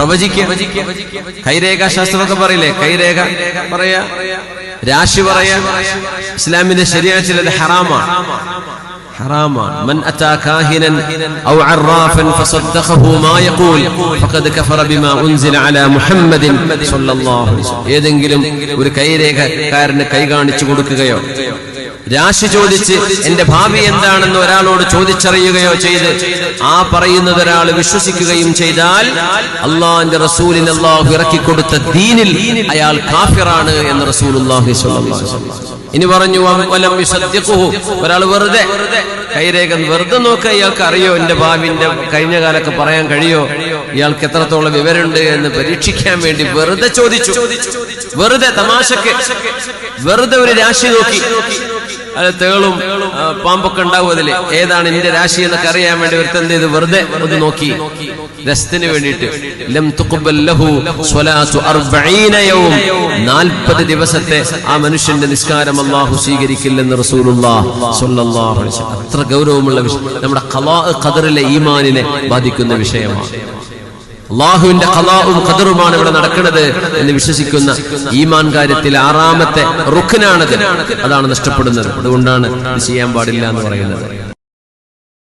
പ്രവചിക്കുക. കൈരേഖ ശാസ്ത്രമൊക്കെ പറയില്ലേ, കൈരേഖ പറയാ, രാശി പറയാ. ഇസ്ലാമിന്റെ ശരീഅത്തിൽ അത് ഹറാമാണ്. من أتى كاهنا أو عرافا فصدقه ما يقول فقد كفر بما أنزل على محمد صلى الله عليه وسلم. ഏതെങ്കിലും ഒരു കൈരേഖക്കാരന് കൈ കാണിച്ചു കൊടുക്കുകയോ രാശി ചോദിച്ച് എന്റെ ഭാവി എന്താണെന്ന് ഒരാളോട് ചോദിച്ചറിയുകയോ ചെയ്ത് ആ പറയുന്നത് ഒരാൾ വിശ്വസിക്കുകയും ചെയ്താൽ അള്ളാഹുവിന്റെ റസൂലിന് അള്ളാഹു ഇറക്കിക്കൊടുത്ത ദീനിൽ അയാൾ കാഫിറാണ് എന്ന് റസൂലുള്ളാഹി സ്വല്ലല്ലാഹു അലൈഹി വസല്ലം. ഇനി പറഞ്ഞു വലം യുസദ്ദിഖുഹു, ഒരാൾ വെറുതെ കൈരേഖ വെറുതെ നോക്കുക, ഇയാൾക്ക് അറിയോ എന്റെ ഭാവിന്റെ കഴിഞ്ഞ കാലൊക്കെ പറയാൻ കഴിയോ, ഇയാൾക്ക് എത്രത്തോളം വിവരമുണ്ട് എന്ന് പരീക്ഷിക്കാൻ വേണ്ടി വെറുതെ ചോദിച്ചു. വെറുതെ തമാശക്ക് വെറുതെ ഒരു രാശി നോക്കി, അത് തേളും പാമ്പൊക്കെ ഉണ്ടാവും, അതില് ഏതാണ് എന്റെ രാശി എന്നൊക്കെ അറിയാൻ വേണ്ടി ഒരുത്തന്ത് ചെയ്ത് വെറുതെ ഒന്ന് നോക്കി രസത്തിന് വേണ്ടിയിട്ട്. ലം തുഖ്ബൽ ലഹു സ്വലാത്തു 40 യൗം, 40 ദിവസത്തെ ആ മനുഷ്യന്റെ നിസ്കാരം അല്ലാഹു സ്വീകരിക്കില്ലെന്ന് റസൂലുള്ളാഹി സ്വല്ലല്ലാഹു അലൈഹി വസല്ലം. അത്ര ഗൗരവമുള്ള വിഷയം, നമ്മുടെ ഖളാ ഖദറിലെ ഈമാനിനെ ബാധിക്കുന്ന വിഷയമാണ്. അള്ളാഹുവിന്റെ ഖളാഉം ഖദറുമാണ് ഇവിടെ നടക്കുന്നത് എന്ന് വിശ്വസിക്കുന്ന ഈമാൻ കാര്യത്തിൽ 6ാമത്തെ റുക്നാണത്. അതാണ് നഷ്ടപ്പെടുന്നത്. അതുകൊണ്ടാണ് ഇത് ചെയ്യാൻ പാടില്ല എന്ന് പറയുന്നത്.